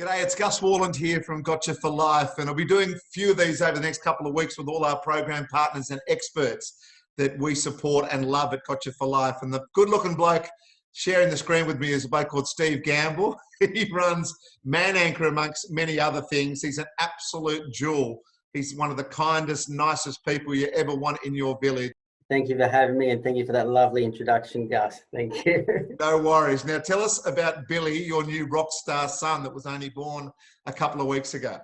G'day, it's Gus Worland here from Gotcha4Life, and I'll be doing a few of these over the next couple of weeks with all our program partners and experts that we support and love at Gotcha4Life. And the good-looking bloke sharing the screen with me is a bloke called Steve Gamble. He runs Man Anchor amongst many other things. He's an absolute jewel. He's one of the kindest, nicest people you ever want in your village. Thank you for having me, and thank you for that lovely introduction, Gus. Thank you. No worries. Now tell us about Billy, your new rock star son that was only born a couple of weeks ago.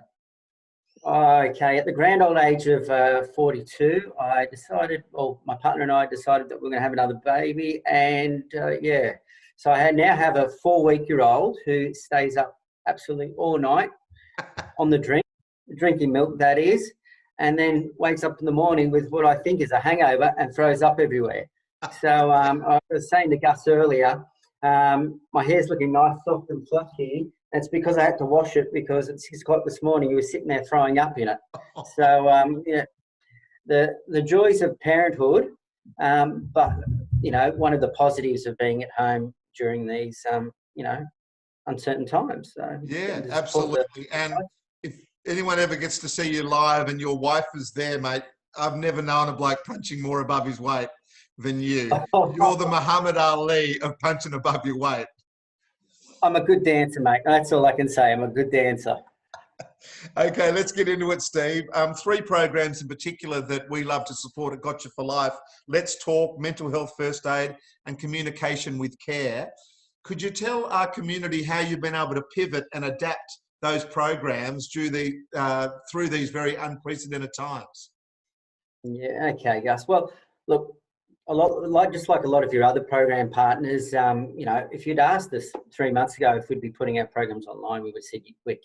Okay, at the grand old age of 42, I decided, well, my partner and I decided that we we're going to have another baby, and yeah. So I now have a 4-week-old who stays up absolutely all night on the drinking milk, that is, and then wakes up in the morning with what I think is a hangover and throws up everywhere. So I was saying to Gus earlier, my hair's looking nice, soft and fluffy. That's because I had to wash it because at 6 o'clock this morning he was sitting there throwing up in it. So yeah, the joys of parenthood, but you know, one of the positives of being at home during these uncertain times. So yeah, absolutely. And if anyone ever gets to see you live and your wife is there, mate, I've never known a bloke punching more above his weight than you. You're the Muhammad Ali of punching above your weight. I'm a good dancer, mate. That's all I can say. I'm a good dancer. Okay, let's get into it, Steve. 3 programs in particular that we love to support at Gotcha4Life. Let's Talk, Mental Health First Aid, and Communication with Care. Could you tell our community how you've been able to pivot and adapt those programs through these very unprecedented times? Yeah, okay, Gus. Well, look, just like a lot of your other program partners, you know, if you'd asked us 3 months ago if we'd be putting our programs online, we would have said,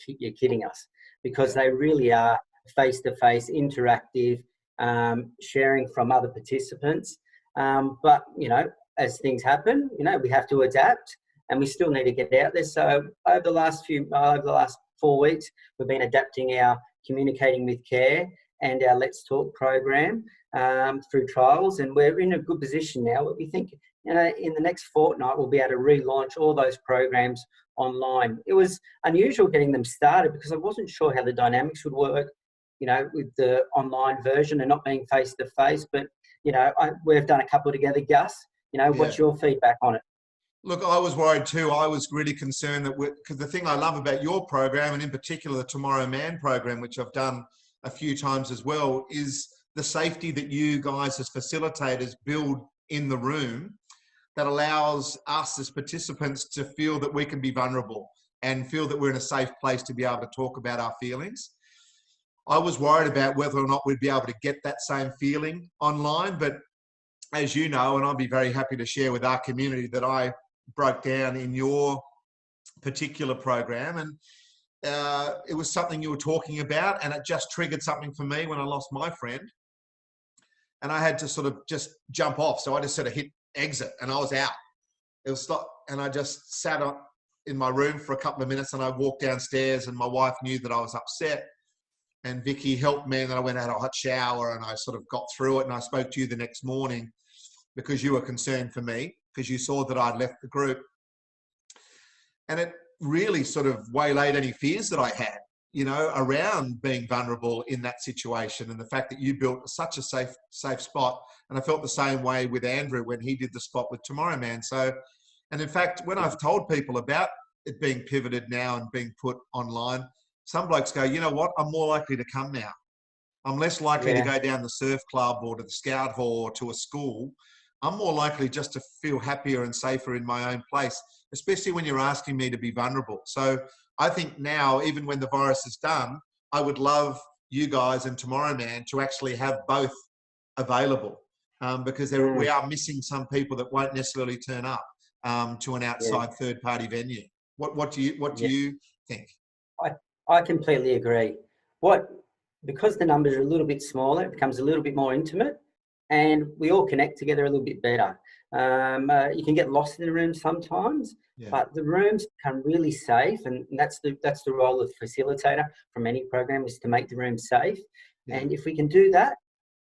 you're kidding us, because they really are face-to-face, interactive, sharing from other participants. But, you know, as things happen, you know, we have to adapt and we still need to get out there. So over the last 4 weeks, we've been adapting our Communicating with Care and our Let's Talk program through trials, and we're in a good position now. We think, you know, in the next fortnight we'll be able to relaunch all those programs online. It was unusual getting them started because I wasn't sure how the dynamics would work, you know, with the online version and not being face to face. But you know, we've done a couple together, Gus. You know, what's your feedback on it? Look, I was worried too. I was really concerned that because the thing I love about your program, and in particular the Tomorrow Man program, which I've done a few times as well, is the safety that you guys as facilitators build in the room that allows us as participants to feel that we can be vulnerable and feel that we're in a safe place to be able to talk about our feelings. I was worried about whether or not we'd be able to get that same feeling online, but as you know, and I'll be very happy to share with our community, that I broke down in your particular program, and it was something you were talking about, and it just triggered something for me when I lost my friend. And I had to sort of just jump off. So I just sort of hit exit and I was out. It was stop, and I just sat up in my room for a couple of minutes, and I walked downstairs, and my wife knew that I was upset, and Vicky helped me, and then I went out a hot shower and I sort of got through it, and I spoke to you the next morning because you were concerned for me, because you saw that I'd left the group. And it really sort of waylaid any fears that I had, you know, around being vulnerable in that situation, and the fact that you built such a safe spot. And I felt the same way with Andrew when he did the spot with Tomorrow Man. So, and in fact, when I've told people about it being pivoted now and being put online, some blokes go, you know what, I'm more likely to come now. I'm less likely to go down the surf club or to the scout hall or to a school. I'm more likely just to feel happier and safer in my own place, especially when you're asking me to be vulnerable. So I think now, even when the virus is done, I would love you guys and Tomorrow Man to actually have both available, because we are missing some people that won't necessarily turn up to an outside third-party venue. What do you think? I completely agree. Because the numbers are a little bit smaller, it becomes a little bit more intimate, and we all connect together a little bit better. You can get lost in the room sometimes, but the rooms become really safe, and that's the role of the facilitator from any program, is to make the room safe. And if we can do that,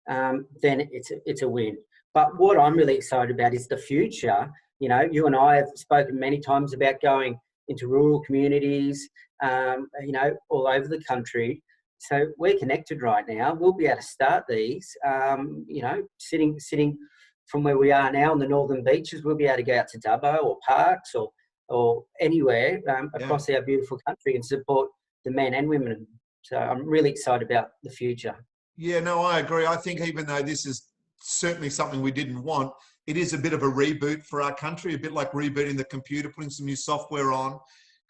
then it's a win. But what I'm really excited about is the future. You know, you and I have spoken many times about going into rural communities, you know, all over the country. So we're connected right now. We'll be able to start these, you know, sitting from where we are now on the northern beaches. We'll be able to go out to Dubbo or Parks or anywhere across our beautiful country and support the men and women. So I'm really excited about the future. Yeah, no, I agree. I think even though this is certainly something we didn't want, it is a bit of a reboot for our country, a bit like rebooting the computer, putting some new software on,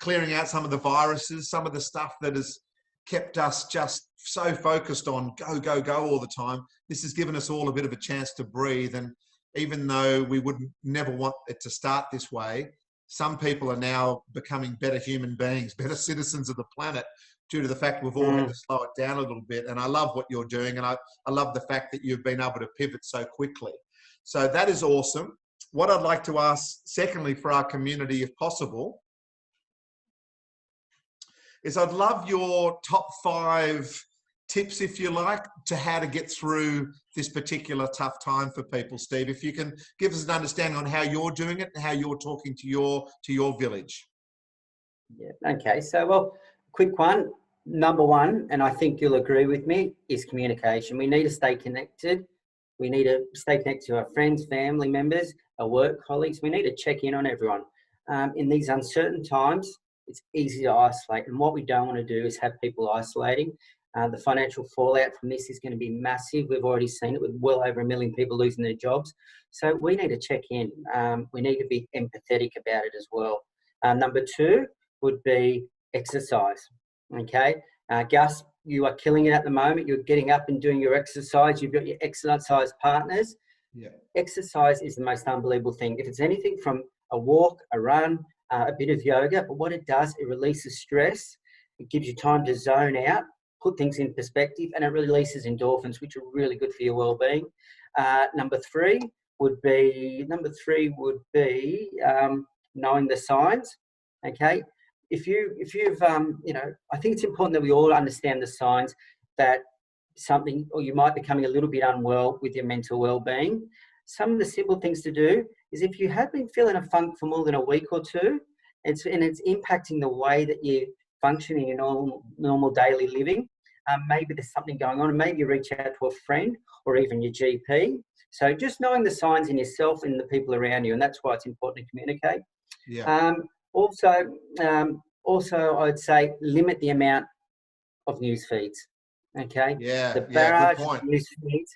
clearing out some of the viruses, some of the stuff that has kept us just so focused on go, go, go all the time. This has given us all a bit of a chance to breathe. And even though we wouldn't never want it to start this way, some people are now becoming better human beings, better citizens of the planet, due to the fact we've all had to slow it down a little bit. And I love what you're doing. And I love the fact that you've been able to pivot so quickly. So that is awesome. What I'd like to ask, secondly, for our community, if possible, is I'd love your top 5 tips, if you like, to how to get through this particular tough time for people. Steve, if you can give us an understanding on how you're doing it and how you're talking to your village. Yeah. Okay. So, well, quick one. Number one, and I think you'll agree with me, is communication. We need to stay connected. We need to stay connected to our friends, family members, our work colleagues. We need to check in on everyone. In these uncertain times, it's easy to isolate. And what we don't want to do is have people isolating. The financial fallout from this is going to be massive. We've already seen it with well over 1 million people losing their jobs. So we need to check in. We need to be empathetic about it as well. Number 2 would be exercise. Okay, Gus, you are killing it at the moment. You're getting up and doing your exercise. You've got your exercise partners. Yeah. Exercise is the most unbelievable thing. If it's anything from a walk, a run, a bit of yoga, but what it does, it releases stress. It gives you time to zone out, put things in perspective, and it releases endorphins, which are really good for your well-being. Number three would be knowing the signs. Okay. If you've, you know, I think it's important that we all understand the signs that something, or you might be becoming a little bit unwell with your mental well-being. Some of the simple things to do is, if you have been feeling a funk for more than a week or two, and it's impacting the way that you function in your normal daily living, maybe there's something going on, and maybe you reach out to a friend or even your GP. So just knowing the signs in yourself and the people around you, and that's why it's important to communicate. Yeah. Also, I'd say limit the amount of news feeds. Okay. Yeah. The barrage of news feeds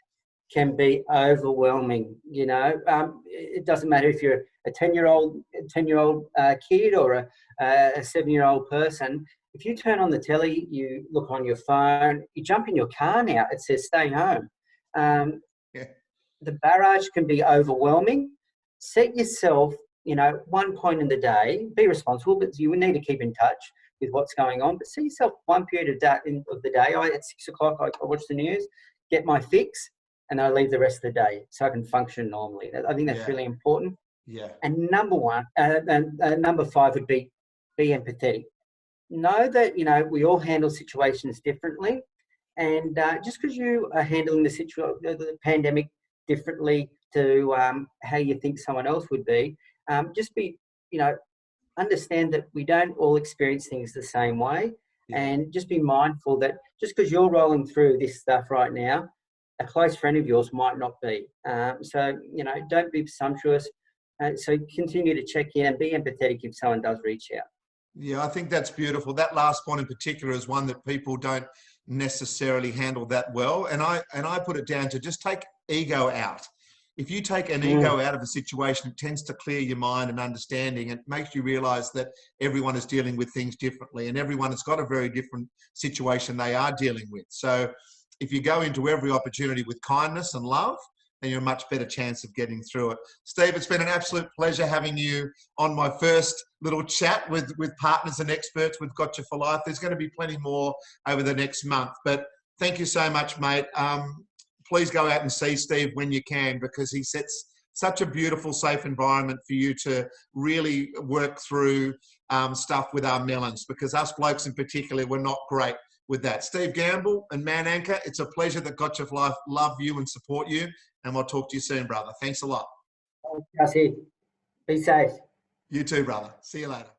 can be overwhelming. You know, it doesn't matter if you're a 10-year-old kid or a 7-year-old person. If you turn on the telly, you look on your phone, you jump in your car now, it says stay home. The barrage can be overwhelming. Set yourself, you know, one point in the day, be responsible, but you need to keep in touch with what's going on. But set yourself one period of the day. At 6 o'clock, I watch the news, get my fix, and I leave the rest of the day so I can function normally. I think that's really important. Yeah. And number 5 would be empathetic. Know that, you know, we all handle situations differently. And just because you are handling the pandemic differently to how you think someone else would be, just be, you know, understand that we don't all experience things the same way. Yeah. And just be mindful that just because you're rolling through this stuff right now, a close friend of yours might not be. So, you know, don't be presumptuous. So continue to check in and be empathetic if someone does reach out. Yeah, I think that's beautiful. That last point in particular is one that people don't necessarily handle that well. And I put it down to just take ego out. If you take an ego out of a situation, it tends to clear your mind and understanding. It makes you realize that everyone is dealing with things differently, and everyone has got a very different situation they are dealing with. So if you go into every opportunity with kindness and love, then you're a much better chance of getting through it. Steve, it's been an absolute pleasure having you on my first little chat with partners and experts with Gotcha4Life. There's going to be plenty more over the next month, but thank you so much, mate. Please go out and see Steve when you can, because he sets such a beautiful, safe environment for you to really work through stuff with our melons, because us blokes in particular, we're not great with that. Steve Gamble and Man Anchor, it's a pleasure that Gotcha4Life love you and support you, and we'll talk to you soon, brother. Thanks a lot. Thanks, Gussie. Be safe. You too, brother. See you later.